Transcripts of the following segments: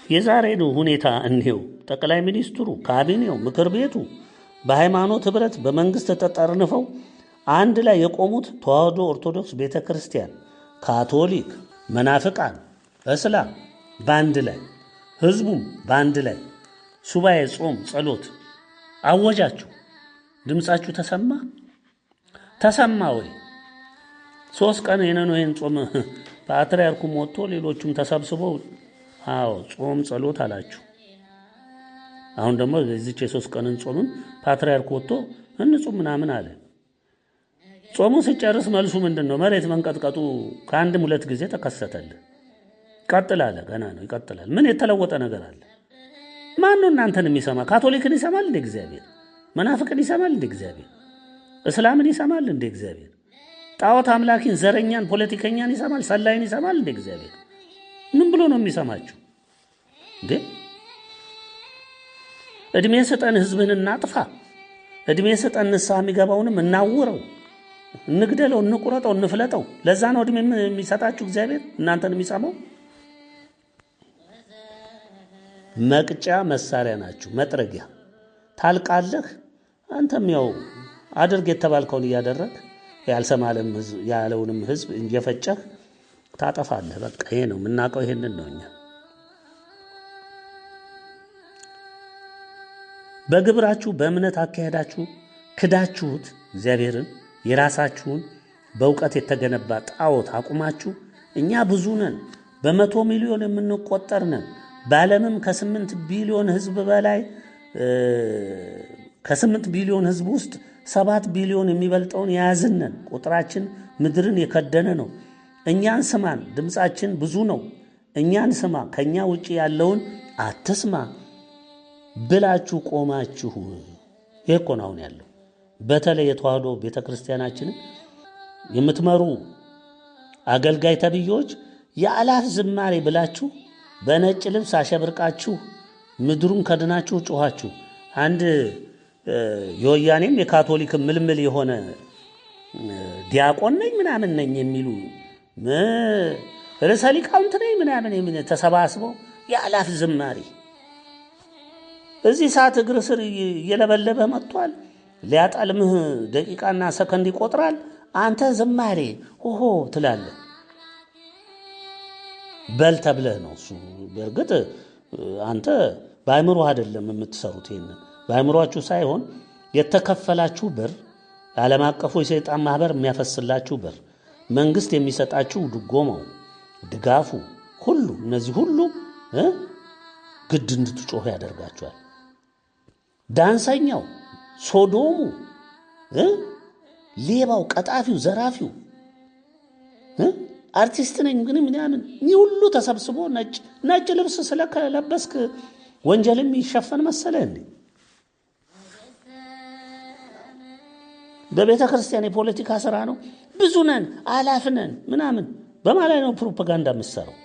የዛሬን ሁኔታ እንየው። ጠቅላይ ሚኒስትሩ፣ ካቢኔው፣ ምክር ቤቱ በሃይማኖት ህብረት በመንግስት ተጠርንፈው አንድ ላይ የቆሙት ተዋህዶ ኦርቶዶክስ ቤተክርስቲያን፣ ካቶሊክ፣ መናፍቃን፣ እስላም በአንድ ላይ ህዝቡም በአንድ ላይ ሱባኤ፣ ጾም፣ ጸሎት አወጃችሁ። ድምጻችሁ ተሰማ ወይ? 3 ቀን የነኖሄን ጾም ፓትርያርኩም ወጥቶ ሌሎቹም ተሰብስበው ጾም ጸሎት አላችሁ። አሁን ደግሞ በዚህች የ3 ቀንን ጾምን ፓትርያርኩ ወጥቶ እንጹም ምናምን አለ። ጾሙ ሲጨርስ መልሱ ምንድነው? መሬት መንቀጥቀጡ ከአንድም 2 ጊዜ ተከሰተል። ቀጥላለ፣ ገና ነው ይቀጥላል። ምን የተለወጠ ነገር አለ? ማን ነው እናንተን የሚሰማ? ካቶሊክን ይሰማል እንደ እግዚአብሔር? መናፍቅን ይሰማል እንደ እግዚአብሔር? እስላምን ይሰማል እንደ እግዚአብሔር? ጣዖት አምላኪን፣ ዘረኛን፣ ፖለቲከኛን ይሰማል? ሰላይን ይሰማል እንደ እግዚአብሔር? ምን ብሎ ነው የሚሰማችሁ እንዴ? እድሜ ስጠን፣ ህዝብን እናጥፋ። እድሜ ስጠን፣ ንስሐ የሚገባውንም እናውረው፣ እንግደለው፣ እንቁረጠው፣ እንፍለጠው። ለዛ ነው እድሜ የሚሰጣችሁ እግዚአብሔር እናንተን የሚሰማው። መቅጫ መሳሪያ ናችሁ፣ መጥረጊያ። ታልቃለህ። አንተም ያው አድርግ የተባልከውን እያደረግ ያልሰማለም ያለውንም ህዝብ እየፈጨህ ታጠፋለህ። በቃ ይሄ ነው የምናውቀው። ይሄንን ነው እኛ በግብራችሁ በእምነት አካሄዳችሁ ክዳችሁት እግዚአብሔርን፣ የራሳችሁን በእውቀት የተገነባ ጣዖት አቁማችሁ እኛ ብዙ ነን፣ በ100 ሚሊዮን የምንቆጠር ነን፣ በዓለምም ከ8 ቢሊዮን ህዝብ በላይ ከ8 ቢሊዮን ህዝብ ውስጥ 7 ቢሊዮን የሚበልጠውን የያዝነን፣ ቁጥራችን ምድርን የከደነ ነው። እኛን ስማን፣ ድምጻችን ብዙ ነው፣ እኛን ስማ፣ ከኛ ውጪ ያለውን አትስማ ብላችሁ ቆማችሁ። ይሄ እኮ ነው አሁን ያለው። በተለይ የተዋህዶ ቤተክርስቲያናችንን የምትመሩ አገልጋይ ተብዮች የአላፍ ዝማሬ ብላችሁ በነጭ ልብስ አሸብርቃችሁ ምድሩን ከድናችሁ ጮኻችሁ። አንድ የወያኔም የካቶሊክ ምልምል የሆነ ዲያቆን ነኝ ምናምን ነኝ የሚሉ ርዕሰ ሊቃውንት ነኝ ምናምን ተሰባስበው የአላፍ ዝማሬ እዚህ ሰዓት እግር ስር እየለበለበ መጥቷል። ሊያጣልምህ ደቂቃና ሰከንድ ይቆጥራል። አንተ ዝማሬ ሆሆ ትላለህ። በል ተብለህ ነው እሱ። በእርግጥ አንተ በአእምሮ አይደለም የምትሰሩት። ይሄንን በአእምሮአችሁ ሳይሆን የተከፈላችሁ ብር፣ ዓለም አቀፉ የሰይጣን ማህበር የሚያፈስላችሁ ብር፣ መንግስት የሚሰጣችሁ ድጎማው፣ ድጋፉ ሁሉ እነዚህ ሁሉ ግድ እንድትጮህ ያደርጋችኋል። ዳንሰኛው፣ ሶዶሙ፣ ሌባው፣ ቀጣፊው፣ ዘራፊው፣ አርቲስት ነኝ ግን ምናምን ሁሉ ተሰብስቦ ነጭ ልብስ ስለለበስክ ወንጀልም ይሸፈን መሰለህ እንዴ? በቤተ ክርስቲያን የፖለቲካ ስራ ነው። ብዙ ነን፣ አላፍ ነን ምናምን በማለት ነው ፕሮፓጋንዳ የምትሰራው።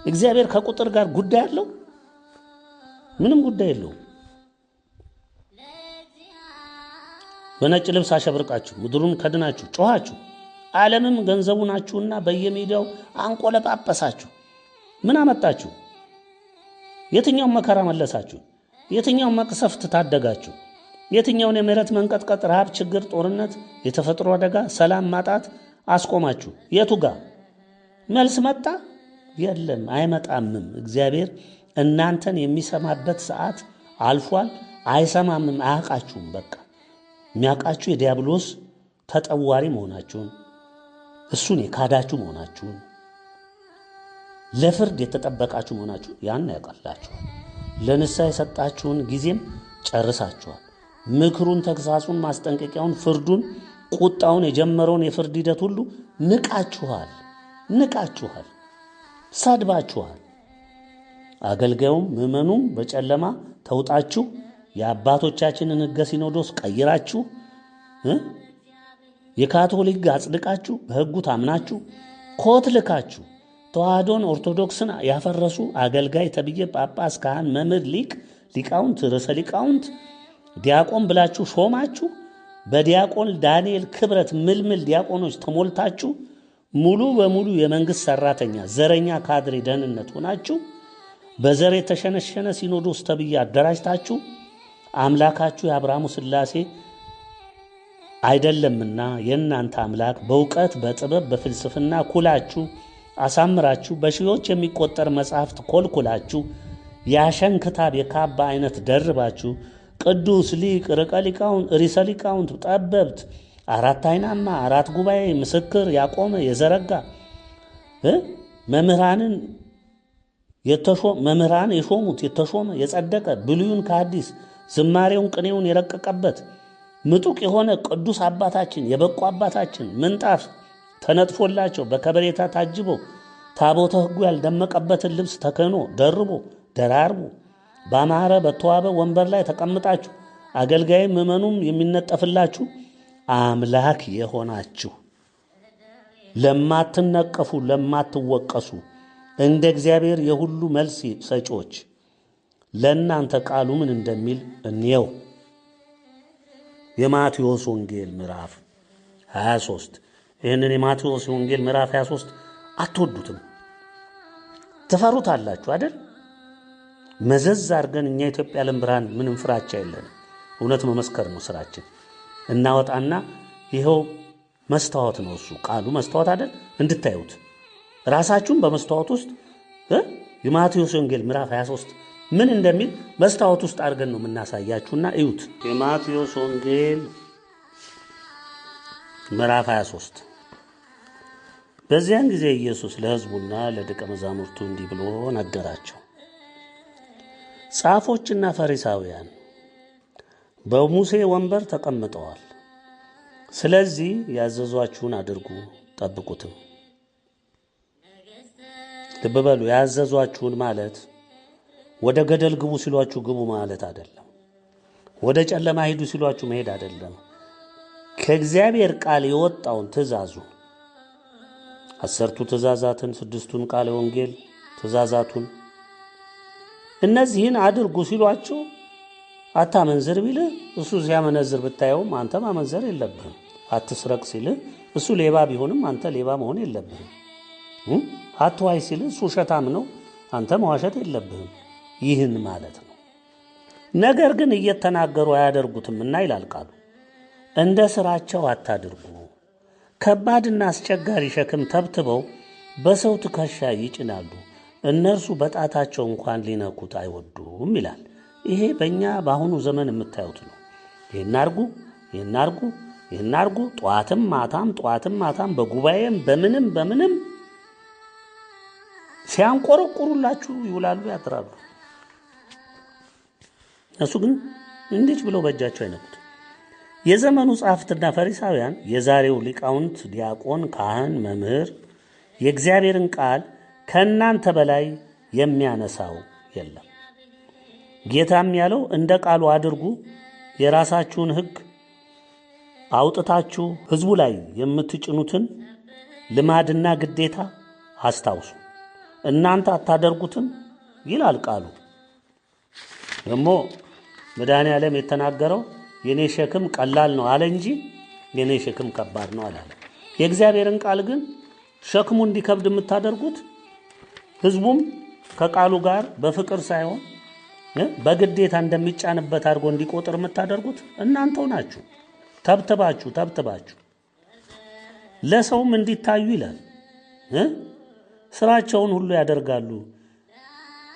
እግዚአብሔር ከቁጥር ጋር ጉዳይ አለው? ምንም ጉዳይ የለውም። በነጭ ልብስ አሸብርቃችሁ ምድሩን ከድናችሁ ጮኻችሁ፣ ዓለምም ገንዘቡ ናችሁና በየሚዲያው አንቆለጳጳሳችሁ። ምን አመጣችሁ? የትኛውን መከራ መለሳችሁ? የትኛውን መቅሰፍት ታደጋችሁ? የትኛውን የምሕረት መንቀጥቀጥ፣ ረሃብ፣ ችግር፣ ጦርነት፣ የተፈጥሮ አደጋ፣ ሰላም ማጣት አስቆማችሁ? የቱ ጋር መልስ መጣ? የለም፣ አይመጣምም። እግዚአብሔር እናንተን የሚሰማበት ሰዓት አልፏል። አይሰማምም፣ አያውቃችሁም። በቃ የሚያውቃችሁ የዲያብሎስ ተጠዋሪ መሆናችሁን፣ እሱን የካዳችሁ መሆናችሁን፣ ለፍርድ የተጠበቃችሁ መሆናችሁን ያን ያውቃላችኋል። ለንስሐ የሰጣችሁን ጊዜም ጨርሳችኋል። ምክሩን፣ ተግሳጹን፣ ማስጠንቀቂያውን፣ ፍርዱን፣ ቁጣውን፣ የጀመረውን የፍርድ ሂደት ሁሉ ንቃችኋል፣ ሰድባችኋል። አገልጋዩም ምዕመኑም በጨለማ ተውጣችሁ የአባቶቻችንን ሕገ ሲኖዶስ ቀይራችሁ የካቶሊክ ሕግ አጽድቃችሁ በሕጉ ታምናችሁ ኮት ልካችሁ ተዋህዶን ኦርቶዶክስን ያፈረሱ አገልጋይ ተብዬ ጳጳስ፣ ካህን፣ መምህር፣ ሊቃውንት፣ ርዕሰ ሊቃውንት፣ ዲያቆን ብላችሁ ሾማችሁ በዲያቆን ዳንኤል ክብረት ምልምል ዲያቆኖች ተሞልታችሁ ሙሉ በሙሉ የመንግስት ሰራተኛ ዘረኛ ካድሬ ደህንነት ሆናችሁ በዘር የተሸነሸነ ሲኖዶስ ተብዬ አደራጅታችሁ አምላካችሁ የአብርሃሙ ሥላሴ አይደለምና የእናንተ አምላክ በእውቀት በጥበብ በፍልስፍና ኩላችሁ አሳምራችሁ በሺዎች የሚቆጠር መጽሐፍት ኮልኩላችሁ የአሸንክታብ የካባ አይነት ደርባችሁ ቅዱስ ሊቅ ርዕሰ ሊቃውንት ጠበብት አራት አይናማ አራት ጉባኤ ምስክር ያቆመ የዘረጋ መምህራን የሾሙት የተሾመ የጸደቀ ብሉይን ከአዲስ ዝማሬውን ቅኔውን የረቀቀበት ምጡቅ የሆነ ቅዱስ አባታችን የበቁ አባታችን ምንጣፍ ተነጥፎላቸው በከበሬታ ታጅቦ ታቦተ ሕጉ ያልደመቀበትን ልብስ ተከኖ ደራርቦ ባማረ በተዋበ ወንበር ላይ ተቀምጣችሁ አገልጋይ ምዕመኑም የሚነጠፍላችሁ አምላክ የሆናችሁ ለማትነቀፉ ለማትወቀሱ እንደ እግዚአብሔር የሁሉ መልስ ሰጪዎች ለእናንተ ቃሉ ምን እንደሚል እንየው። የማቴዎስ ወንጌል ምዕራፍ 23 ይህንን የማቴዎስ ወንጌል ምዕራፍ 23 አትወዱትም፣ ትፈሩታላችሁ አይደል? መዘዝ አድርገን እኛ ኢትዮጵያ ዓለም ብርሃን ምንም ፍራቻ የለንም። እውነት መመስከር ነው ስራችን። እናወጣና ይኸው መስታወት ነው እሱ ቃሉ መስታወት አይደል? እንድታዩት ራሳችሁን በመስታወት ውስጥ የማቴዎስ ወንጌል ምዕራፍ 23 ምን እንደሚል መስታወት ውስጥ አድርገን ነው የምናሳያችሁና እዩት። የማቴዎስ ወንጌል ምዕራፍ 23 በዚያን ጊዜ ኢየሱስ ለሕዝቡና ለደቀ መዛሙርቱ እንዲህ ብሎ ነገራቸው። ጻፎችና ፈሪሳውያን በሙሴ ወንበር ተቀምጠዋል። ስለዚህ ያዘዟችሁን አድርጉ ጠብቁትም። ልብ በሉ፣ ያዘዟችሁን ማለት ወደ ገደል ግቡ ሲሏችሁ ግቡ ማለት አይደለም። ወደ ጨለማ ሂዱ ሲሏችሁ መሄድ አይደለም። ከእግዚአብሔር ቃል የወጣውን ትእዛዙ 10ቱ ትእዛዛትን 6ቱን ቃለ ወንጌል ትእዛዛቱን እነዚህን አድርጉ ሲሏችሁ አታመንዝር ቢልህ እሱ ሲያመነዝር ብታየውም አንተ ማመንዘር የለብህም። አትስረቅ ሲልህ እሱ ሌባ ቢሆንም አንተ ሌባ መሆን የለብህም። አትዋይ ሲልህ እሱ ውሸታም ነው፣ አንተ መዋሸት የለብህም። ይህን ማለት ነው። ነገር ግን እየተናገሩ አያደርጉትምና ይላል ቃሉ። እንደ ሥራቸው አታድርጉ። ከባድና አስቸጋሪ ሸክም ተብትበው በሰው ትከሻ ይጭናሉ፣ እነርሱ በጣታቸው እንኳን ሊነኩት አይወዱም ይላል። ይሄ በእኛ በአሁኑ ዘመን የምታዩት ነው። ይህን አርጉ ጠዋትም ማታም በጉባኤም በምንም ሲያንቆረቁሩላችሁ ይውላሉ ያድራሉ። እሱ ግን እንዴት ብለው በእጃቸው አይነኩት። የዘመኑ ጻፍትና ፈሪሳውያን የዛሬው ሊቃውንት ዲያቆን፣ ካህን፣ መምህር የእግዚአብሔርን ቃል ከእናንተ በላይ የሚያነሳው የለም። ጌታም ያለው እንደ ቃሉ አድርጉ። የራሳችሁን ሕግ አውጥታችሁ ሕዝቡ ላይ የምትጭኑትን ልማድና ግዴታ አስታውሱ። እናንተ አታደርጉትም ይላል ቃሉ። ደግሞ መድኃኔዓለም የተናገረው የኔ ሸክም ቀላል ነው አለ እንጂ የኔ ሸክም ከባድ ነው አላለ። የእግዚአብሔርን ቃል ግን ሸክሙ እንዲከብድ የምታደርጉት ሕዝቡም ከቃሉ ጋር በፍቅር ሳይሆን በግዴታ እንደሚጫንበት አድርጎ እንዲቆጥር የምታደርጉት እናንተው ናችሁ። ተብትባችሁ ለሰውም እንዲታዩ ይላል። ስራቸውን ሁሉ ያደርጋሉ።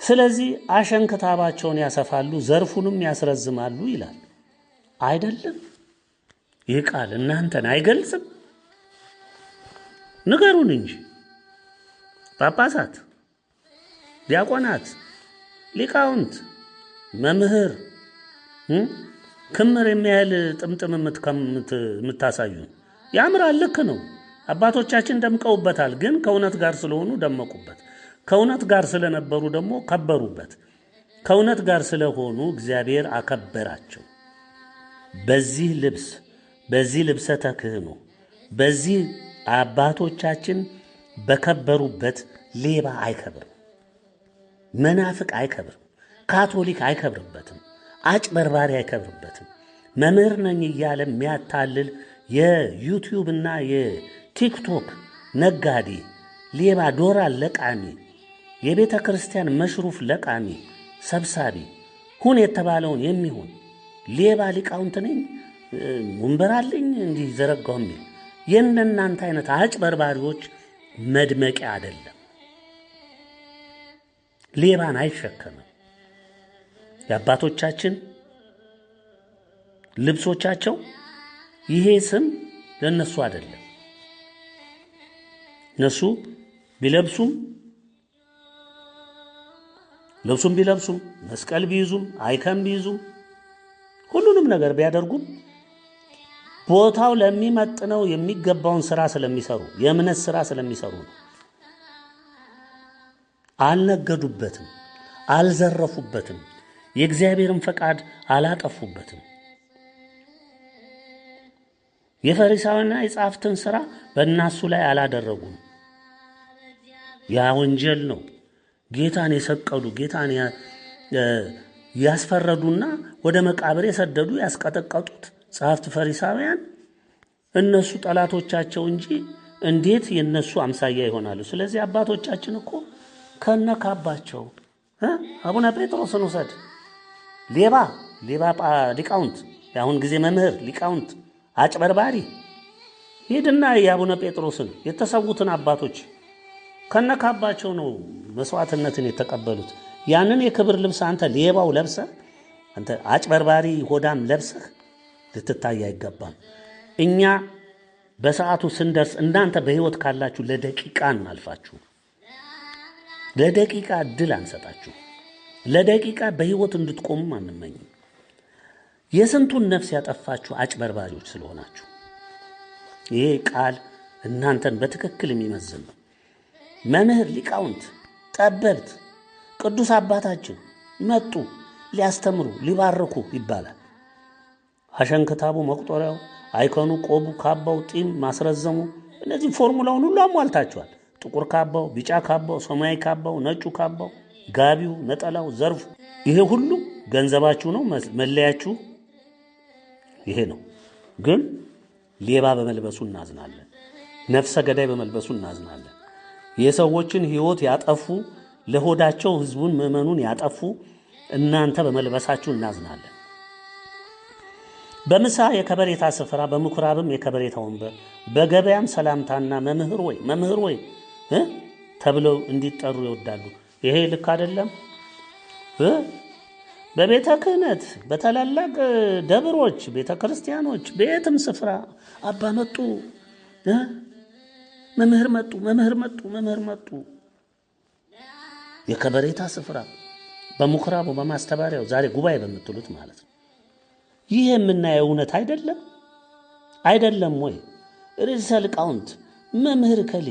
ስለዚህ አሸንክታባቸውን ያሰፋሉ፣ ዘርፉንም ያስረዝማሉ ይላል። አይደለም? ይህ ቃል እናንተን አይገልጽም? ንገሩን እንጂ ጳጳሳት፣ ዲያቆናት፣ ሊቃውንት፣ መምህር ክምር የሚያህል ጥምጥም የምታሳዩን ያምራል። ልክ ነው። አባቶቻችን ደምቀውበታል። ግን ከእውነት ጋር ስለሆኑ ደመቁበት። ከእውነት ጋር ስለነበሩ ደግሞ ከበሩበት። ከእውነት ጋር ስለሆኑ እግዚአብሔር አከበራቸው። በዚህ ልብሰ ተክህኖ በዚህ አባቶቻችን በከበሩበት ሌባ አይከብርም፣ መናፍቅ አይከብርም፣ ካቶሊክ አይከብርበትም፣ አጭበርባሪ አይከብርበትም። መምህር ነኝ እያለ የሚያታልል የዩቲዩብ እና የቲክቶክ ነጋዴ ሌባ ዶላር ለቃሚ የቤተ ክርስቲያን መሽሩፍ ለቃሚ ሰብሳቢ ሁን የተባለውን የሚሆን ሌባ ሊቃውንት ነኝ ወንበር አለኝ እንዲህ ዘረጋው የሚል የእናንተ አይነት አጭበርባሪዎች መድመቂያ አይደለም። ሌባን አይሸከምም። የአባቶቻችን ልብሶቻቸው ይሄ ስም ለነሱ አይደለም። እነሱ ቢለብሱም ልብሱም ቢለብሱም መስቀል ቢይዙም አይከም ቢይዙም ሁሉንም ነገር ቢያደርጉም ቦታው ለሚመጥነው የሚገባውን ስራ ስለሚሰሩ የእምነት ስራ ስለሚሰሩ ነው። አልነገዱበትም፣ አልዘረፉበትም፣ የእግዚአብሔርን ፈቃድ አላጠፉበትም። የፈሪሳውያንና የጻፍትን ስራ በእናሱ ላይ አላደረጉም። ያ ወንጀል ነው። ጌታን የሰቀሉ ጌታን ያስፈረዱና ወደ መቃብር የሰደዱ ያስቀጠቀጡት ጻፍት ፈሪሳውያን እነሱ ጠላቶቻቸው እንጂ እንዴት የነሱ አምሳያ ይሆናሉ? ስለዚህ አባቶቻችን እኮ ከነካባቸው አቡነ ጴጥሮስን ውሰድ። ሌባ ሊቃውንት፣ የአሁን ጊዜ መምህር ሊቃውንት፣ አጭበርባሪ ሄድና የአቡነ ጴጥሮስን የተሰዉትን አባቶች ከነካባቸው ነው መስዋዕትነትን የተቀበሉት። ያንን የክብር ልብስ አንተ ሌባው ለብሰህ አንተ አጭበርባሪ ሆዳም ለብሰህ ልትታይ አይገባም። እኛ በሰዓቱ ስንደርስ እናንተ በህይወት ካላችሁ ለደቂቃ እናልፋችሁ፣ ለደቂቃ እድል አንሰጣችሁ፣ ለደቂቃ በህይወት እንድትቆሙ አንመኝም። የስንቱን ነፍስ ያጠፋችሁ አጭበርባሪዎች ስለሆናችሁ ይሄ ቃል እናንተን በትክክል የሚመዝን ነው። መምህር ሊቃውንት ጠበብት ቅዱስ አባታችን መጡ ሊያስተምሩ ሊባርኩ ይባላል። አሸንክታቡ መቁጠሪያው አይኮኑ ቆቡ ካባው ጢም ማስረዘሙ እነዚህ ፎርሙላውን ሁሉ አሟልታችኋል። ጥቁር ካባው፣ ቢጫ ካባው፣ ሰማያዊ ካባው፣ ነጩ ካባው፣ ጋቢው፣ ነጠላው፣ ዘርፉ ይሄ ሁሉ ገንዘባችሁ ነው፣ መለያችሁ ይሄ ነው። ግን ሌባ በመልበሱ እናዝናለን። ነፍሰ ገዳይ በመልበሱ እናዝናለን። የሰዎችን ህይወት ያጠፉ ለሆዳቸው ህዝቡን ምዕመኑን ያጠፉ እናንተ በመልበሳችሁ እናዝናለን። በምሳ የከበሬታ ስፍራ በምኩራብም የከበሬታ ወንበር በገበያም ሰላምታና መምህር ወይ ተብለው እንዲጠሩ ይወዳሉ። ይሄ ልክ አይደለም። በቤተ ክህነት በተላላቅ ደብሮች ቤተ ክርስቲያኖች በየትም ስፍራ አባ መጡ መምህር መጡ የከበሬታ ስፍራ በምኩራቡ በማስተባሪያው ዛሬ ጉባኤ በምትሉት ማለት ነው። ይህ የምናየው እውነት አይደለም ወይ? ርዕሰ ሊቃውንት መምህር ከሊ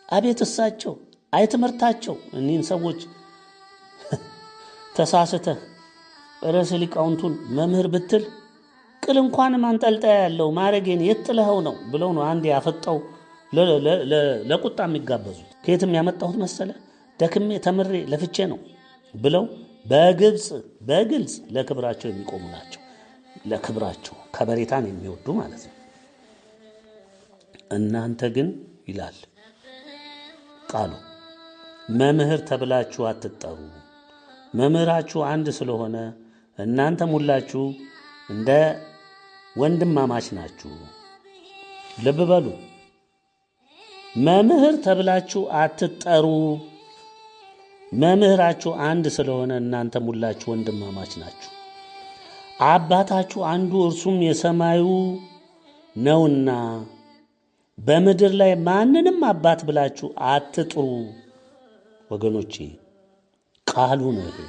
አቤት እሳቸው አይትምህርታቸው እኒህን ሰዎች ተሳስተህ ርዕሰ ሊቃውንቱን መምህር ብትል ቅል እንኳን ማንጠልጠያ ያለው ማረጌን የጥለኸው ነው ብለው ነው አንድ ያፈጣው ለቁጣ የሚጋበዙት። ከየትም ያመጣሁት መሰለ ደክሜ ተምሬ ለፍቼ ነው ብለው በግልጽ ለክብራቸው የሚቆሙ ናቸው። ለክብራቸው ከበሬታን የሚወዱ ማለት ነው። እናንተ ግን ይላል ቃሉ መምህር ተብላችሁ አትጠሩ። መምህራችሁ አንድ ስለሆነ እናንተም ሁላችሁ እንደ ወንድማማች ናችሁ። ልብ በሉ። መምህር ተብላችሁ አትጠሩ። መምህራችሁ አንድ ስለሆነ እናንተም ሁላችሁ ወንድማማች ናችሁ። አባታችሁ አንዱ እርሱም የሰማዩ ነውና በምድር ላይ ማንንም አባት ብላችሁ አትጥሩ። ወገኖቼ ቃሉ ነው ይሄ።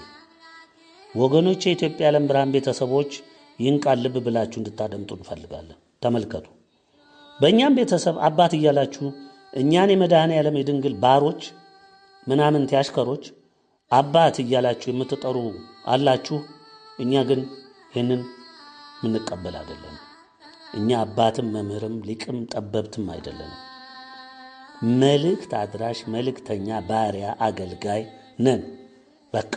ወገኖቼ የኢትዮጵያ ዓለም ብርሃን ቤተሰቦች ይህን ቃል ልብ ብላችሁ እንድታደምጡ እንፈልጋለን። ተመልከቱ። በእኛም ቤተሰብ አባት እያላችሁ እኛን የመድኃኔዓለም የድንግል ባሮች ምናምንቴ አሽከሮች አባት እያላችሁ የምትጠሩ አላችሁ። እኛ ግን ይህንን ምንቀበል አይደለም። እኛ አባትም መምህርም ሊቅም ጠበብትም አይደለም። መልእክት አድራሽ መልእክተኛ ባሪያ አገልጋይ ነን። በቃ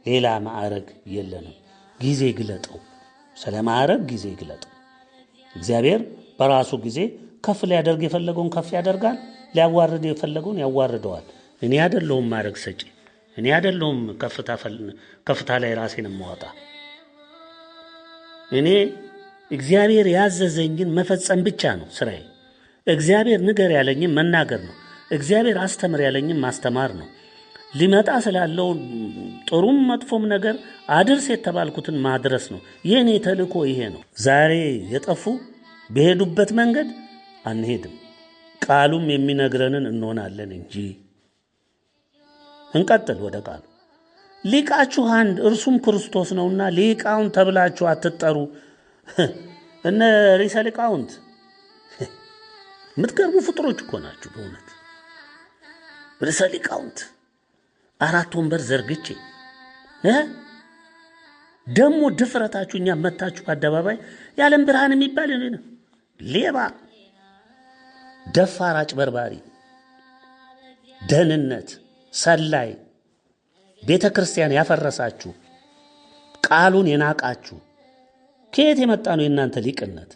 ሌላ ማዕረግ የለንም። ጊዜ ግለጠው። ስለ ማዕረግ ጊዜ ግለጠው። እግዚአብሔር በራሱ ጊዜ ከፍ ሊያደርግ የፈለገውን ከፍ ያደርጋል፣ ሊያዋርድ የፈለገውን ያዋርደዋል። እኔ አይደለሁም ማድረግ ሰጪ፣ እኔ አይደለሁም ከፍታ ላይ ራሴን የማወጣ። እኔ እግዚአብሔር ያዘዘኝን መፈጸም ብቻ ነው ስራዬ። እግዚአብሔር ንገር ያለኝን መናገር ነው። እግዚአብሔር አስተምር ያለኝን ማስተማር ነው። ሊመጣ ስላለው ጥሩም መጥፎም ነገር አድርስ የተባልኩትን ማድረስ ነው። የኔ ተልእኮ ይሄ ነው። ዛሬ የጠፉ በሄዱበት መንገድ አንሄድም። ቃሉም የሚነግረንን እንሆናለን እንጂ። እንቀጥል ወደ ቃሉ። ሊቃችሁ አንድ እርሱም ክርስቶስ ነውና ሊቃውን ተብላችሁ አትጠሩ። እነ ርዕሰ ሊቃውንት የምትገርሙ ፍጥሮች እኮ ናችሁ በእውነት። ርዕሰ ሊቃውንት 4 ወንበር ዘርግቼ ደግሞ ድፍረታችሁ እኛ መታችሁ አደባባይ የዓለም ብርሃን የሚባል ሌባ፣ ደፋር፣ አጭበርባሪ፣ ደህንነት ሰላይ፣ ቤተ ክርስቲያን ያፈረሳችሁ፣ ቃሉን የናቃችሁ ከየት የመጣ ነው የእናንተ ሊቅነት?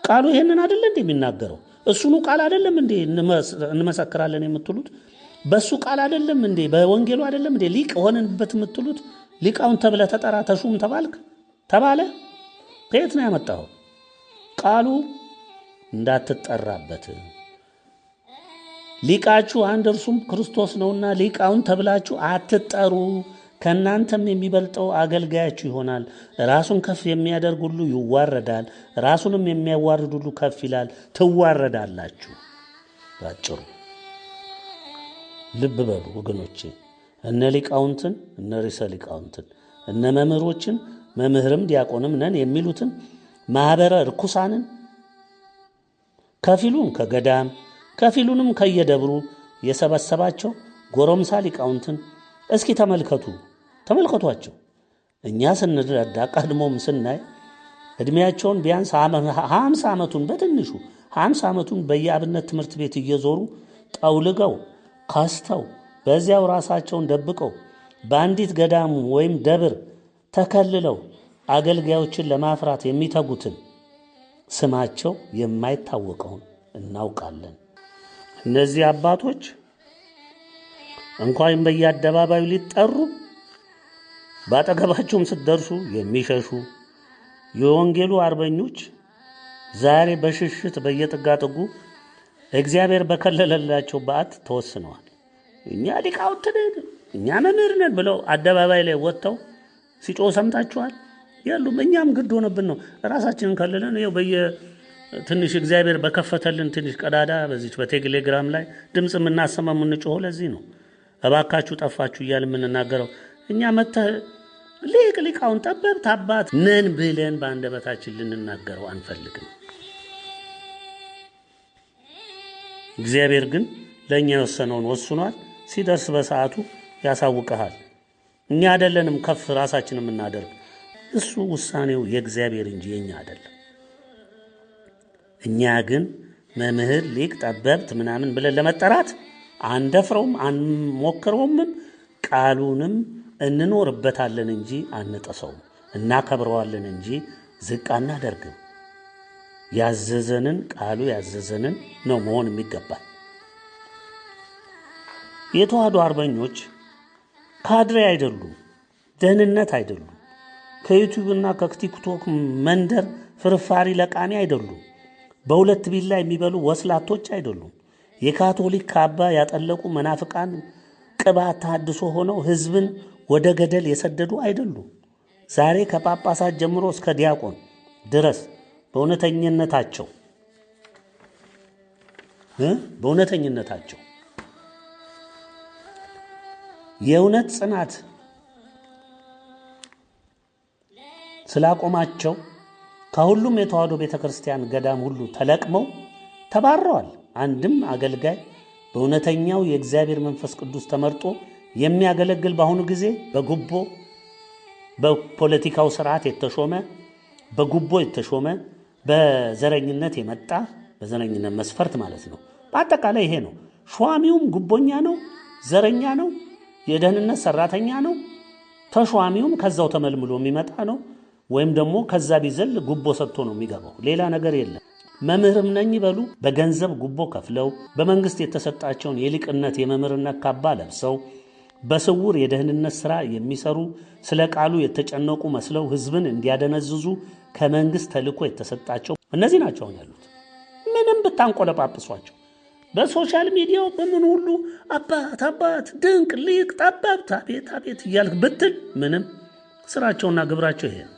ቃሉ ይሄንን አይደለ እንዴ የሚናገረው? እሱኑ ቃል አይደለም እንዴ እንመሰክራለን የምትሉት? በሱ ቃል አይደለም እንዴ በወንጌሉ አይደለም እንዴ ሊቅ ሆነንበት የምትሉት? ሊቃውን ተብለ ተጠራ፣ ተሹም ተባልክ ተባለ። ከየት ነው ያመጣው? ቃሉ እንዳትጠራበት። ሊቃችሁ አንድ እርሱም ክርስቶስ ነውና ሊቃውን ተብላችሁ አትጠሩ። ከእናንተም የሚበልጠው አገልጋያችሁ ይሆናል። ራሱን ከፍ የሚያደርግ ሁሉ ይዋረዳል፣ ራሱንም የሚያዋርድ ሁሉ ከፍ ይላል። ትዋረዳላችሁ። ባጭሩ ልብ በሉ ወገኖቼ። እነ ሊቃውንትን እነ ርዕሰ ሊቃውንትን እነ መምህሮችን መምህርም ዲያቆንም ነን የሚሉትን ማህበረ ርኩሳንን ከፊሉን ከገዳም ከፊሉንም ከየደብሩ የሰበሰባቸው ጎረምሳ ሊቃውንትን እስኪ ተመልከቷቸው። እኛ ስንረዳ ቀድሞም ስናይ እድሜያቸውን ቢያንስ 50 ዓመቱን በትንሹ 50 ዓመቱን በየአብነት ትምህርት ቤት እየዞሩ ጠውልገው ካስተው በዚያው ራሳቸውን ደብቀው በአንዲት ገዳም ወይም ደብር ተከልለው አገልጋዮችን ለማፍራት የሚተጉትን ስማቸው የማይታወቀውን እናውቃለን። እነዚህ አባቶች እንኳን በየአደባባዩ ሊጠሩ ባጠገባቸውም ስትደርሱ የሚሸሹ የወንጌሉ አርበኞች ዛሬ በሽሽት በየጥጋጥጉ እግዚአብሔር በከለለላቸው በዓት ተወስነዋል። እኛ ሊቃውንት ነን፣ እኛ መምህር ነን ብለው አደባባይ ላይ ወጥተው ሲጮህ ሰምታችኋል? ያሉም እኛም ግድ ሆነብን ነው ራሳችንን ከለለን። ይኸው ትንሽ እግዚአብሔር በከፈተልን ትንሽ ቀዳዳ በዚች በቴሌግራም ላይ ድምጽ የምናሰማ የምንጮኸው ለዚህ ነው። እባካችሁ ጠፋችሁ እያል የምንናገረው እኛ ሊቃውን ጠበብት አባት ነን ብለን በአንደበታችን ልንናገረው አንፈልግም። እግዚአብሔር ግን ለእኛ የወሰነውን ወስኗል። ሲደርስ በሰዓቱ ያሳውቀሃል። እኛ አይደለንም ከፍ ራሳችን የምናደርግ፣ እሱ ውሳኔው የእግዚአብሔር እንጂ የኛ አይደለም። እኛ ግን መምህር ሊቅ ጠበብት ምናምን ብለን ለመጠራት አንደፍረውም አንሞክረውም። ቃሉንም እንኖርበታለን እንጂ አንጠሰውም። እናከብረዋለን እንጂ ዝቅ አናደርግም። ያዘዘንን ቃሉ ያዘዘንን ነው መሆን የሚገባል። የተዋህዶ አርበኞች ካድሬ አይደሉም፣ ደህንነት አይደሉም፣ ከዩቲዩብና ከቲክቶክ መንደር ፍርፋሪ ለቃሚ አይደሉም፣ በሁለት ቢላ የሚበሉ ወስላቶች አይደሉም፣ የካቶሊክ ካባ ያጠለቁ መናፍቃን ቅባት ታድሶ ሆነው ህዝብን ወደ ገደል የሰደዱ አይደሉም። ዛሬ ከጳጳሳት ጀምሮ እስከ ዲያቆን ድረስ በእውነተኝነታቸው የእውነት ጽናት ስላቆማቸው ከሁሉም የተዋህዶ ቤተክርስቲያን ገዳም ሁሉ ተለቅመው ተባረዋል። አንድም አገልጋይ በእውነተኛው የእግዚአብሔር መንፈስ ቅዱስ ተመርጦ የሚያገለግል በአሁኑ ጊዜ በጉቦ በፖለቲካው ስርዓት የተሾመ በጉቦ የተሾመ በዘረኝነት የመጣ በዘረኝነት መስፈርት ማለት ነው። በአጠቃላይ ይሄ ነው። ሿሚውም ጉቦኛ ነው፣ ዘረኛ ነው፣ የደህንነት ሰራተኛ ነው። ተሿሚውም ከዛው ተመልምሎ የሚመጣ ነው፣ ወይም ደግሞ ከዛ ቢዘል ጉቦ ሰጥቶ ነው የሚገባው። ሌላ ነገር የለም። መምህርም ነኝ ይበሉ በገንዘብ ጉቦ ከፍለው በመንግስት የተሰጣቸውን የሊቅነት የመምህርነት ካባ ለብሰው በስውር የደህንነት ሥራ የሚሰሩ ስለ ቃሉ የተጨነቁ መስለው ህዝብን እንዲያደነዝዙ ከመንግስት ተልእኮ የተሰጣቸው እነዚህ ናቸው ያሉት። ምንም ብታንቆለጳጵሷቸው በሶሻል ሚዲያው በምን ሁሉ አባት ድንቅ ሊቅ ጠበብት አቤት እያልክ ብትል ምንም ስራቸውና ግብራቸው ይሄ ነው።